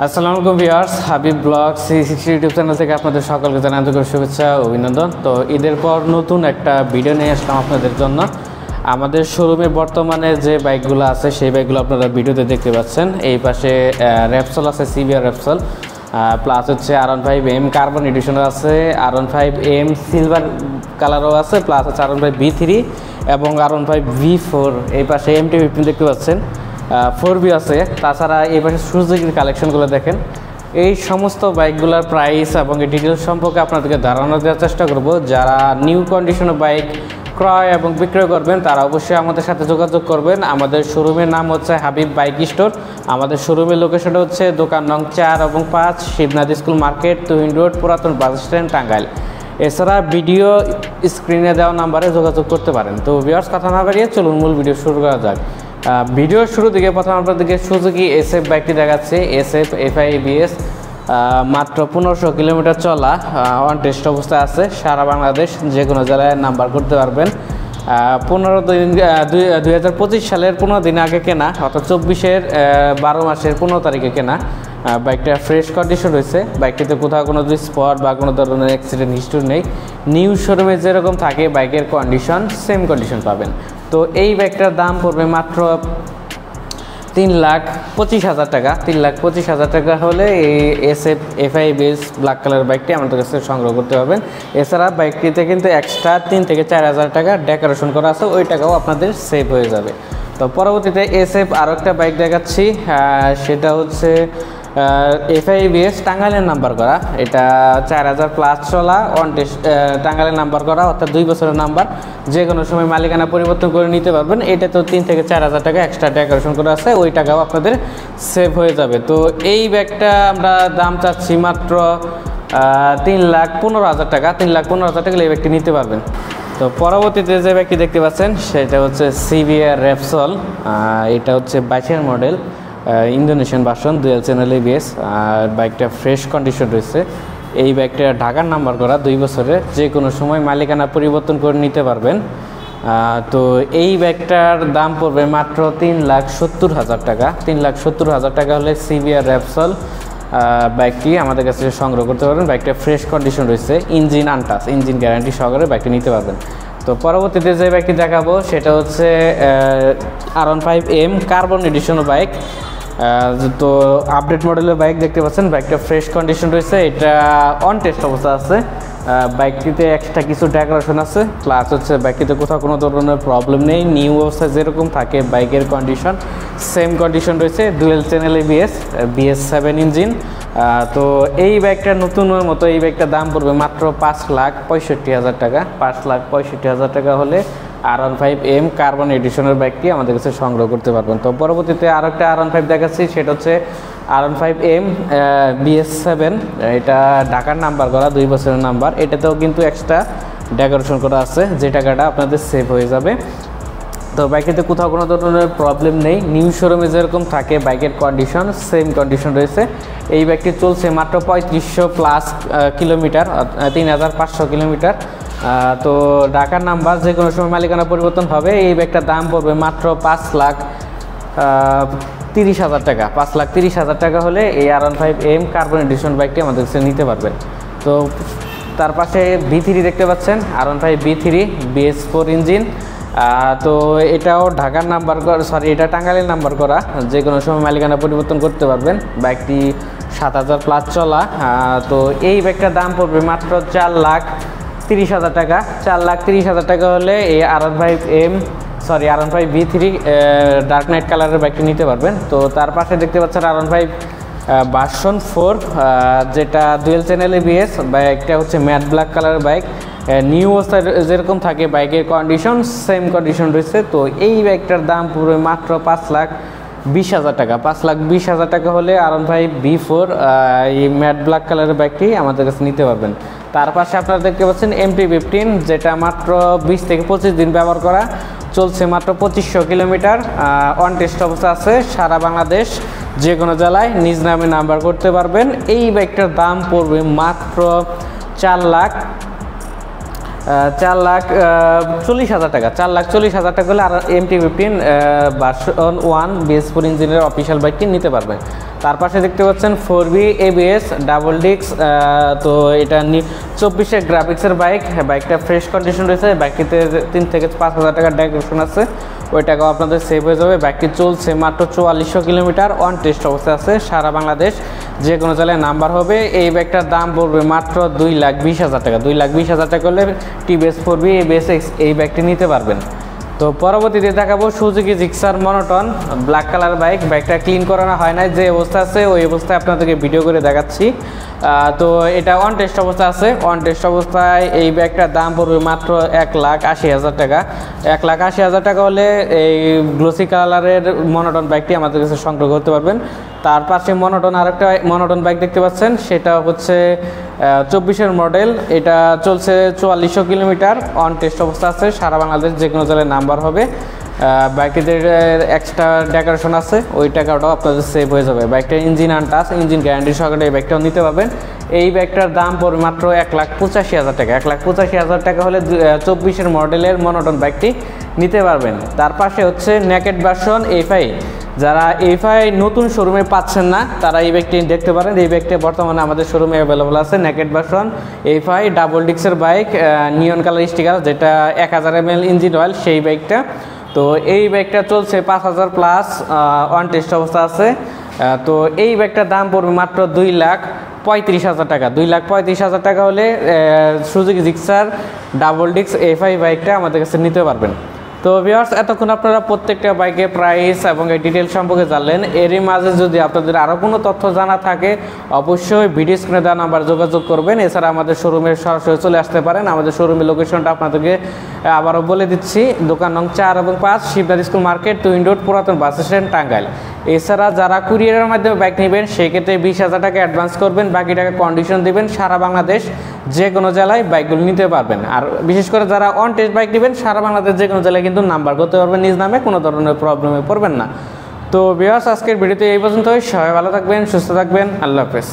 আসসালামু আলাইকুম viewers, Habib blog C60 YouTube channel থেকে আপনাদের সকলকে জানাই আন্তরিক শুভেচ্ছা ও অভিনন্দন। তো ঈদের পর নতুন একটা ভিডিও নিয়ে আসলাম আপনাদের জন্য। আমাদের শোরুমে বর্তমানে যে বাইকগুলো আছে সেই বাইকগুলো আপনারা ভিডিওতে দেখতে পাচ্ছেন। এই পাশে র্যাপসল আছে, সিবিআর র্যাপসল, প্লাস হচ্ছে R15M কার্বন এডিশনও আছে, R15M সিলভার কালারও আছে, প্লাস হচ্ছে R15 V3 এবং R15 V4। এই পাশে MT-15 দেখতে পাচ্ছেন, 4B আছে। তাছাড়া এই পাশে সুজুকির কালেকশনগুলো দেখেন। এই সমস্ত বাইকগুলোর প্রাইস এবং ডিটেলস সম্পর্কে আপনাদেরকে ধারণা দেওয়ার চেষ্টা করব। যারা নিউ কন্ডিশনের বাইক ক্রয় এবং বিক্রয় করবেন তারা অবশ্যই আমাদের সাথে যোগাযোগ করবেন। আমাদের শোরুমের নাম হচ্ছে হাবিব বাইক স্টোর। আমাদের শোরুমের লোকেশনটা হচ্ছে দোকান নং 4 এবং 5, Shibnath school market, Tuhin road, পুরাতন বাস স্ট্যান্ড, টাঙ্গাইল। এছাড়া ভিডিও স্ক্রিনে দেওয়া নাম্বারে যোগাযোগ করতে পারেন। তো ভিউয়ার্স, কথা না বাড়িয়ে চলুন মূল ভিডিও শুরু করা যাক। ভিডিওর শুরু দিকে প্রথম আপনাদেরকে সুজুকি SF বাইকটি দেখাচ্ছে। SF FI ABS, মাত্র 1500 কিলোমিটার চলা, অন টেস্ট অবস্থায় আছে। সারা বাংলাদেশ যে কোনো জেলায় নাম্বার করতে পারবেন। 2025 সালের 15 দিন আগে কেনা, অর্থাৎ 24-এর 12 মাসের 15 তারিখে কেনা। বাইকটা ফ্রেশ কন্ডিশন রয়েছে। বাইকটিতে কোথাও কোনো স্পট বা কোনো ধরনের অ্যাক্সিডেন্ট হিস্ট্রি নেই। নিউ শোরুমে যেরকম থাকে বাইকের কন্ডিশন, সেম কন্ডিশন পাবেন। তো এই বাইকটার দাম পড়বে মাত্র 3,25,000 টাকা। 3,25,000 টাকা হলে এই SF FI ABS black colour বাইকটি আমাদের কাছে সংগ্রহ করতে পারবেন। এছাড়া বাইকটিতে কিন্তু এক্সট্রা 3 থেকে 4,000 টাকা ডেকোরেশন করা আছে, ওই টাকাও আপনাদের সেভ হয়ে যাবে। তো পরবর্তীতে SF আরও একটা বাইক দেখাচ্ছি, সেটা হচ্ছে FI ABS টাঙ্গাইলের নাম্বার করা। এটা 4,000 প্লাস চলা, অন টেস্ট টাঙ্গাইলের নাম্বার করা, অর্থাৎ 2 বছরের নাম্বার। যে কোনো সময় মালিকানা পরিবর্তন করে নিতে পারবেন। এটা তো 3 থেকে 4,000 টাকা এক্সট্রা ডেকোরেশন করা আছে, ওই টাকাও আপনাদের সেভ হয়ে যাবে। তো এই ব্যাগটা আমরা দাম চাচ্ছি মাত্র 3,15,000 টাকা। 3,15,000 টাকা এই ব্যাগটি নিতে পারবেন। তো পরবর্তীতে যে ব্যাগটি দেখতে পাচ্ছেন সেটা হচ্ছে সিবিআর র্যাপসল। এটা হচ্ছে 22-এর model, Indonesian version, dual channel ABS। বাইকটা ফ্রেশ কন্ডিশন রয়েছে। এই বাইকটা ঢাকার নাম্বার করা, 2 বছরের, যে কোনো সময় মালিকানা পরিবর্তন করে নিতে পারবেন। তো এই বাইকটার দাম পড়বে মাত্র 3,70,000 টাকা। 3,70,000 টাকা হলে সিবিআর র্যাপসল বাইকটি আমাদের কাছে সংগ্রহ করতে পারবেন। বাইকটা ফ্রেশ কন্ডিশন রয়েছে, ইঞ্জিন আনটাচ, ইঞ্জিন গ্যারান্টি সহকারে বাইকটি নিতে পারবেন। তো পরবর্তীতে যে বাইকটি দেখাবো সেটা হচ্ছে R15M কার্বন এডিশন বাইক। তো আপডেট মডেলের বাইক দেখতে পাচ্ছেন। বাইকটা ফ্রেশ কন্ডিশন রয়েছে, এটা অন টেস্ট অবস্থা আছে। বাইকটিতে এক্সট্রা কিছু ডেকোরেশন আছে, প্লাস হচ্ছে বাইকটিতে কোথাও কোনো ধরনের প্রবলেম নেই। নিউ অবস্থায় যেরকম থাকে বাইকের কন্ডিশন, সেম কন্ডিশন রয়েছে। Dual channel ABS, BS7 engine. তো এই বাইকটা নতুনের মতো এই বাইকটার দাম পড়বে মাত্র 5,65,000 টাকা। 5,65,000 টাকা হলে R15M কার্বন এডিশনের বাইকটি আমাদের কাছে সংগ্রহ করতে পারবেন। তো পরবর্তীতে আরও একটা R15 দেখাচ্ছি, সেটা হচ্ছে R15M BS7। এটা ঢাকার নাম্বার করা, 2 বছরের নাম্বার। এটাতেও কিন্তু এক্সট্রা ডেকোরেশন করা আছে, যে টাকাটা আপনাদের সেভ হয়ে যাবে। তো বাইকেতে কোথাও কোনো ধরনের প্রবলেম নেই। নিউ শোরুমে যেরকম থাকে বাইকের কন্ডিশন, সেম কন্ডিশন রয়েছে। এই বাইকটি চলছে মাত্র 3500 প্লাস কিলোমিটার, 3,500 কিলোমিটার। তো ঢাকার নাম্বার, যে কোনো সময় মালিকানা পরিবর্তন হবে। এই বাইকটার দাম পড়বে মাত্র 5,30,000 টাকা। 5,30,000 টাকা হলে এই R15M কার্বন এডিশন বাইকটি আমাদের কাছে নিতে পারবেন। তো তার পাশে V3 দেখতে পাচ্ছেন, R15 V3 BS4 ইঞ্জিন। তো এটাও ঢাকার নাম্বার করা, সরি এটা টাঙ্গাইলের নাম্বার করা, যে কোনো সময় মালিকানা পরিবর্তন করতে পারবেন। বাইকটি 7,000 প্লাস চলা। তো এই বাইকটার দাম পড়বে মাত্র 4,30,000 টাকা। 4,30,000 টাকা হলে এই R15 V3 ডার্ক নাইট কালারের বাইকটি নিতে পারবেন। তো তার পাশে দেখতে পাচ্ছেন R15 ভার্সন 4, যেটা ডুয়েল চ্যানেল ABS। বাইকটা হচ্ছে ম্যাট ব্ল্যাক কালারের বাইক। নিউ অবস্থায় যেরকম থাকে বাইকের কন্ডিশন, সেম কন্ডিশন রয়েছে। তো এই বাইকটার দাম পুরো মাত্র 5,20,000 টাকা। 5,20,000 টাকা হলে R15 V4 এই ম্যাট ব্ল্যাক কালারের বাইকটি আমাদের কাছে নিতে পারবেন। তার পাশে আপনারা দেখতে পাচ্ছেন MT-15, যেটা মাত্র 20 থেকে 25 দিন ব্যবহার করা, চলছে মাত্র 2500 কিলোমিটার, অন টেস্ট অবস্থা আছে। সারা বাংলাদেশ যে কোনো জেলায় নিজ নামে নাম্বার করতে পারবেন। এই বাইকটার দাম পড়বে মাত্র 4,40,000 টাকা। 4,40,000 টাকা হলে আর MT-15 ভার্সন 1 BS4 ইঞ্জিনের অফিসিয়াল বাইকটি নিতে পারবেন। তার পাশে দেখতে পাচ্ছেন 4B ABS ডাবল ডিস্ক, তো এটা 24-এর গ্রাফিক্সের বাইক। বাইকটা ফ্রেশ কন্ডিশন রয়েছে, বাইকটিতে 3 থেকে 5,000 টাকার ডেকোরেশন আছে, ওই টাকাও আপনাদের সেভ হয়ে যাবে। বাইকটি চলছে মাত্র 4400 কিলোমিটার, অন টেস্ট অবস্থায় আছে, সারা বাংলাদেশ যে কোনো জায়গায় নাম্বার হবে। এই বাইকটার দাম পড়বে মাত্র 2,20,000 টাকা। 2,20,000 টাকা হলে TVS 4B ABS এই বাইকটি নিতে পারবেন। তো পরবর্তীতে দেখাবো Suzuki Gixxer monotone black colour bike. বাইকটা ক্লিন করানো হয় নাই, যে অবস্থা আছে ওই অবস্থায় আপনাদেরকে ভিডিও করে দেখাচ্ছি। তো এটা অন টেস্ট অবস্থা আছে। অন টেস্ট অবস্থায় এই বাইকটার দাম পড়বে মাত্র 1,80,000 টাকা। 1,80,000 টাকা হলে এই গ্লোসি কালারের মনোটন বাইকটি আমাদের কাছে সংগ্রহ করতে পারবেন। তার পাশে আরেকটা মনোটন বাইক দেখতে পাচ্ছেন, সেটা হচ্ছে 24-এর মডেল। এটা চলছে 4400 কিলোমিটার, অন টেস্ট অবস্থা আছে, সারা বাংলাদেশ যে কোনো জায়গায় নাম্বার হবে। বাইকটিতে এক্সট্রা ডেকোরেশন আছে, ওই টাকাটাও আপনাদের সেভ হয়ে যাবে। বাইকটার ইঞ্জিন আনটাচ, ইঞ্জিন গ্যারান্টি সহকারে এই বাইকটাও নিতে পারবেন। এই বাইকটার দাম পড়বে মাত্র 1,85,000 টাকা। 1,85,000 টাকা হলে 24-এর মডেলের মনোটন বাইকটি নিতে পারবেন। তার পাশে হচ্ছে নেকেড ভার্সন FI। যারা FI নতুন শোরুমে পাচ্ছেন না, তারা এই বাইকটি দেখতে পারেন। এই বাইকটি বর্তমানে আমাদের শোরুমে অ্যাভেলেবল আছে। নেকেড ভার্সন FI ডাবল ডিস্কের বাইক, নিয়ন কালার স্টিকার, যেটা 1000 ml ইঞ্জিন অয়েল, সেই বাইকটা। তো এই বাইকটা চলছে 5,000 প্লাস, অন টেস্ট অবস্থা আছে। তো এই বাইকটার দাম পড়বে মাত্র 2,35,000 টাকা। 2,35,000 টাকা হলে Suzuki Gixxer double disc FI বাইকটা আমাদের কাছে নিতে পারবেন। তো ভিউয়ার্স, এতক্ষণ আপনারা প্রত্যেকটা বাইকের প্রাইস এবং এই ডিটেলস সম্পর্কে জানলেন। এরই মাঝে যদি আপনাদের আরও কোনো তথ্য জানা থাকে, অবশ্যই ভিডিও স্ক্রিনে দেওয়া নাম্বার যোগাযোগ করবেন। এছাড়া আমাদের শোরুমে সরাসরি চলে আসতে পারেন। আমাদের শোরুমের লোকেশনটা আপনাদেরকে আবারও বলে দিচ্ছি। দোকান নং 4 এবং 5, Shibnath school market, twin road, পুরাতন বাস স্ট্যান্ড, টাঙ্গাইল। এছাড়া যারা কুরিয়ারের মাধ্যমে বাইক নেবেন, সেক্ষেত্রে 20,000 টাকা অ্যাডভান্স করবেন, বাকি টাকা কন্ডিশন দেবেন। সারা বাংলাদেশ যে কোনো জেলায় বাইকগুলো নিতে পারবেন। আর বিশেষ করে যারা অন টেস্ট বাইক নেবেন, সারা বাংলাদেশ যে কোনো জেলায় কিন্তু নাম্বার করতে পারবেন নিজ নামে, কোনো ধরনের প্রবলেমে পড়বেন না। তো ভিউয়ার্স, আজকের ভিডিওতে এই পর্যন্তই। সবাই ভালো থাকবেন, সুস্থ থাকবেন, আল্লাহ হাফেজ।